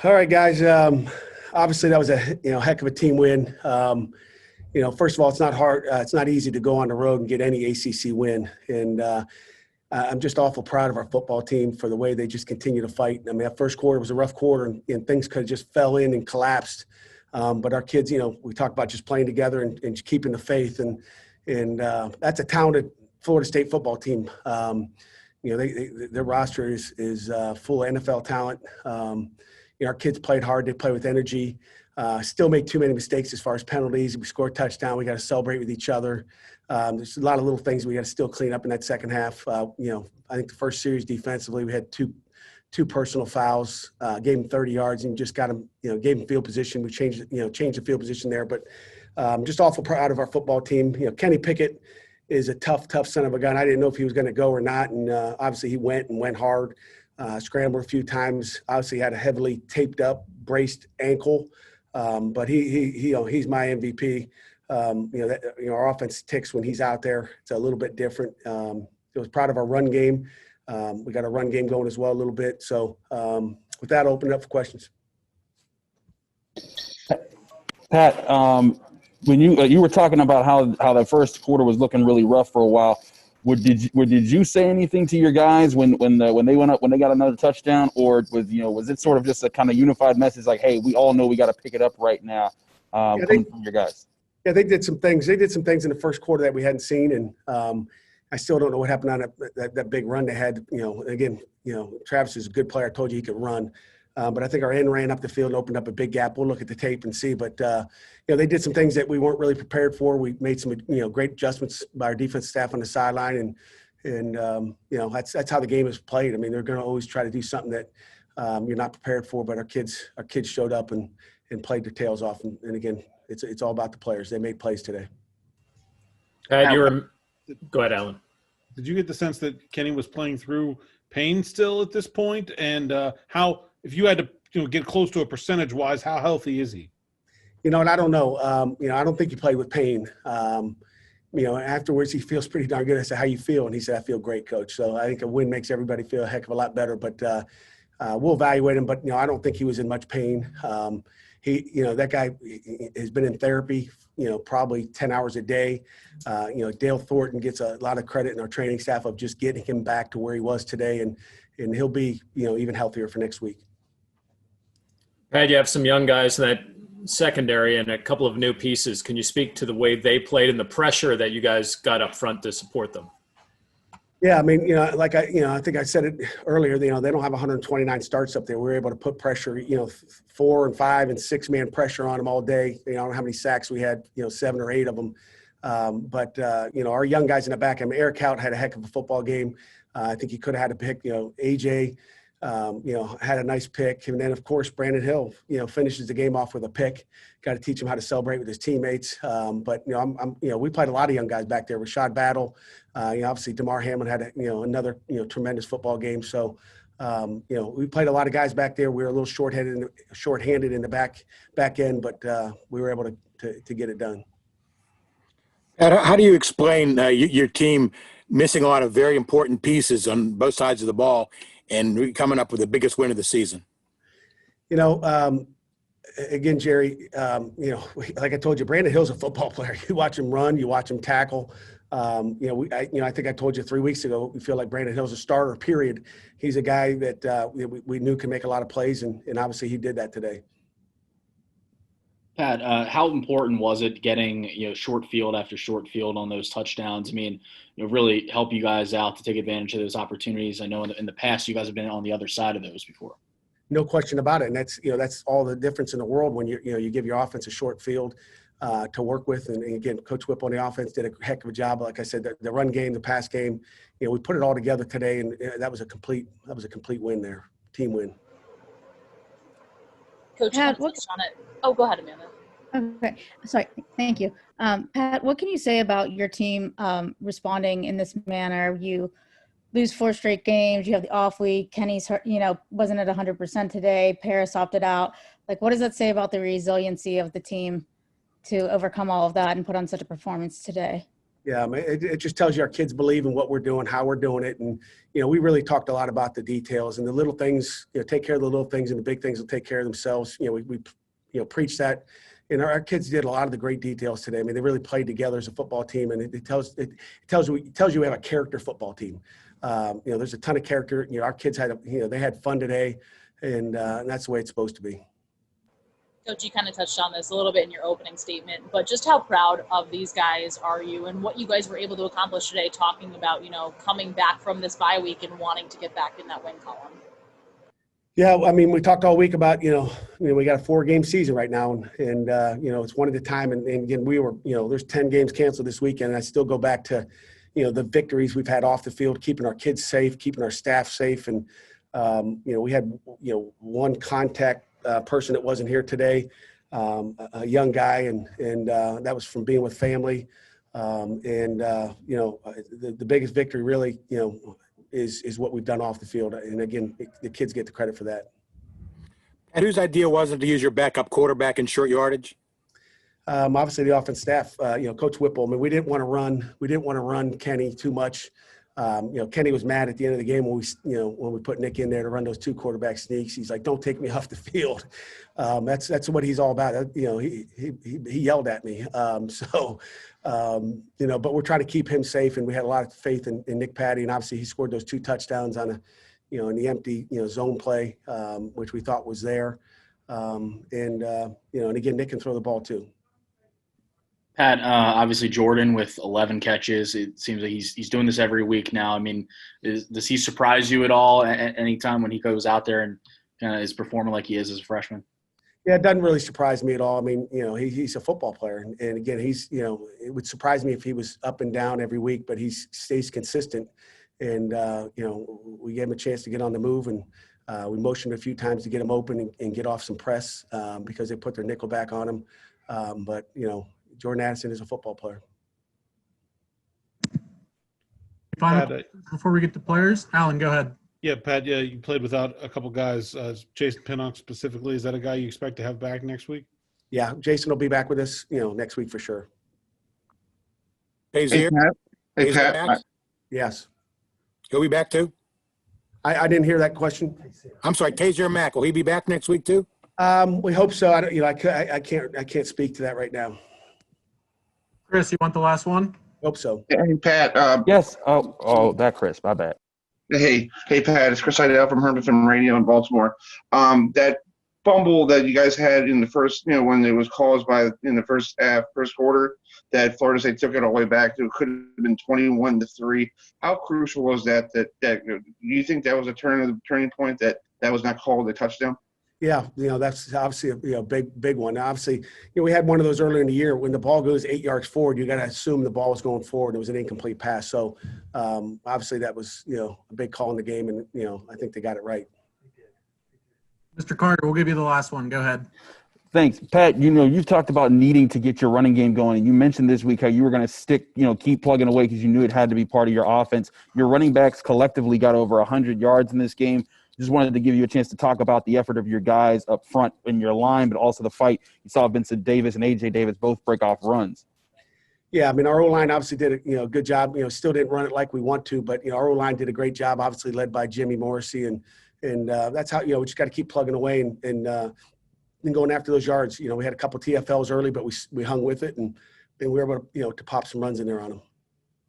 All right, guys. Obviously, that was a heck of a team win. First of all, it's not hard. It's not easy to go on the road and get any ACC win, and I'm just awful proud of our football team for the way they just continue to fight. I mean, that first quarter was a rough quarter, and things could have just fell in and collapsed. But our kids, we talk about just playing together and keeping the faith, and that's a talented Florida State football team. Their roster is full of NFL talent. Our kids played hard. They played with energy. Still made too many mistakes as far as penalties. We scored a touchdown. We got to celebrate with each other. There's a lot of little things we got to still clean up in that second half. I think the first series defensively, we had two personal fouls, gave them 30 yards and just got them, gave them field position. We changed the field position there. But just awful proud of our football team. Kenny Pickett is a tough son of a gun. I didn't know if he was going to go or not. And obviously he went hard. Scrambled a few times. Obviously had a heavily taped up, braced ankle, but he's my MVP. Our offense ticks when he's out there. It's a little bit different. I was proud of our run game. We got a run game going as well a little bit. So with that, I'll open it up for questions. Pat, when you were talking about how the first quarter was looking really rough for a while. Did you say anything to your guys when they went up, when they got another touchdown, or was it sort of just a kind of unified message like, hey, we all know we got to pick it up right now, coming from your guys? Yeah, they did some things. They did some things in the first quarter that we hadn't seen, and I still don't know what happened on that big run they had. Again, Travis is a good player. I told you he could run. But I think our end ran up the field and opened up a big gap. We'll look at the tape and see. But, they did some things that we weren't really prepared for. We made some, great adjustments by our defense staff on the sideline. And that's how the game is played. I mean, they're going to always try to do something that you're not prepared for. But our kids showed up and played their tails off. And again, it's all about the players. They made plays today. Go ahead, Alan. Did you get the sense that Kenny was playing through pain still at this point? And how – if you had to get close to a percentage-wise, how healthy is he? And I don't know. I don't think he played with pain. Afterwards he feels pretty darn good. I said, how you feel? And he said, I feel great, coach. So I think a win makes everybody feel a heck of a lot better. But we'll evaluate him. But, I don't think he was in much pain. That guy has been in therapy, probably 10 hours a day. Dale Thornton gets a lot of credit in our training staff of just getting him back to where he was today. And he'll be, even healthier for next week. Pat, you have some young guys in that secondary and a couple of new pieces. Can you speak to the way they played and the pressure that you guys got up front to support them? Yeah, I mean, I think I said it earlier, they don't have 129 starts up there. We were able to put pressure, 4 and 5 and 6 man pressure on them all day. I don't know how many sacks we had, 7 or 8 of them. But our young guys in the back, Eric Hout had a heck of a football game. I think he could have had a pick, AJ, had a nice pick. And then, of course, Brandon Hill, finishes the game off with a pick. Got to teach him how to celebrate with his teammates. But we played a lot of young guys back there. Rashad Battle, obviously DeMar Hamlin had another, tremendous football game. So, we played a lot of guys back there. We were a little shorthanded in the back end, but we were able to get it done. How do you explain your team missing a lot of very important pieces on both sides of the ball and coming up with the biggest win of the season? Again, Jerry, like I told you, Brandon Hill's a football player. You watch him run, you watch him tackle. I think I told you 3 weeks ago, we feel like Brandon Hill's a starter, period. He's a guy that we knew can make a lot of plays, and obviously he did that today. Pat, how important was it getting short field after short field on those touchdowns? I mean, really help you guys out to take advantage of those opportunities. I know in the past you guys have been on the other side of those before. No question about it, and that's all the difference in the world when you give your offense a short field to work with. And again, Coach Whip on the offense did a heck of a job. Like I said, the run game, the pass game, we put it all together today, and that was a complete win there, team win. Coach, Pat, touched on it. Oh, go ahead, Amanda. Okay, sorry. Thank you. Pat, what can you say about your team responding in this manner? You lose 4 straight games. You have the off week. Kenny's, wasn't at 100% today. Paris opted out. What does that say about the resiliency of the team to overcome all of that and put on such a performance today? Yeah, I mean, it just tells you our kids believe in what we're doing, how we're doing it. And, we really talked a lot about the details and the little things, take care of the little things, and the big things will take care of themselves. We preach that. And our kids did a lot of the great details today. I mean, they really played together as a football team, and it tells you we have a character football team. There's a ton of character. Our kids they had fun today, and that's the way it's supposed to be. Coach, you kind of touched on this a little bit in your opening statement, but just how proud of these guys are you and what you guys were able to accomplish today, talking about, coming back from this bye week and wanting to get back in that win column? Yeah, I mean, we talked all week about, we got a 4-game season right now, and it's one at a time. And again, there's 10 games canceled this weekend, and I still go back to, the victories we've had off the field, keeping our kids safe, keeping our staff safe. And, we had, one contact person that wasn't here today, a young guy, and that was from being with family. The biggest victory really, is what we've done off the field. And again, the kids get the credit for that. And whose idea was it to use your backup quarterback in short yardage? Obviously the offense staff, Coach Whipple. I mean, we didn't want to run Kenny too much. Kenny was mad at the end of the game when we put Nick in there to run those 2 quarterback sneaks. He's like, "Don't take me off the field." That's what he's all about. He yelled at me. But we're trying to keep him safe, and we had a lot of faith in Nick Patty, and obviously he scored those 2 touchdowns on in the empty zone play, which we thought was there. And again, Nick can throw the ball too. Pat, obviously Jordan with 11 catches. It seems like he's doing this every week now. I mean, does he surprise you at all at any time when he goes out there and kind of is performing like he is as a freshman? Yeah, it doesn't really surprise me at all. I mean, he's a football player, and again, it would surprise me if he was up and down every week, but he stays consistent. And we gave him a chance to get on the move, and we motioned a few times to get him open and get off some press because they put their nickel back on him. But Jordan Addison is a football player. Before we get to players, Alan, go ahead. Yeah, Pat, you played without a couple guys. Jason Pinnock specifically, is that a guy you expect to have back next week? Yeah, Jason will be back with us, next week for sure. Hey, Pat. Yes. He'll be back too? I didn't hear that question. I'm sorry, Taser Mack, will he be back next week too? We hope so. I can't speak to that right now. Chris, you want the last one? Hope so. Hey, Pat. Yes. That Chris. My bad. Hey, Pat. It's Chris Idell from Herman Radio in Baltimore. That fumble that you guys had in the first, when it was caused in the first quarter, that Florida State took it all the way back to, it could have been 21-3. How crucial was that? Do you think that was a turning point that was not called a touchdown? Yeah, that's obviously a big one. Obviously, we had one of those earlier in the year when the ball goes 8 yards forward. You got to assume the ball was going forward. It was an incomplete pass. So obviously that was a big call in the game, and I think they got it right. Mr. Carter, we'll give you the last one. Go ahead. Thanks, Pat. You've talked about needing to get your running game going, and you mentioned this week how you were going to keep plugging away because you knew it had to be part of your offense. Your running backs collectively got over 100 yards in this game. Just wanted to give you a chance to talk about the effort of your guys up front in your line, but also the fight. You saw Vincent Davis and A.J. Davis both break off runs. Yeah, I mean, our O-line obviously did a good job. Still didn't run it like we want to, but our O-line did a great job, obviously led by Jimmy Morrissey, and that's how we just got to keep plugging away and going after those yards. We had a couple TFLs early, but we hung with it, and we were able to to pop some runs in there on them.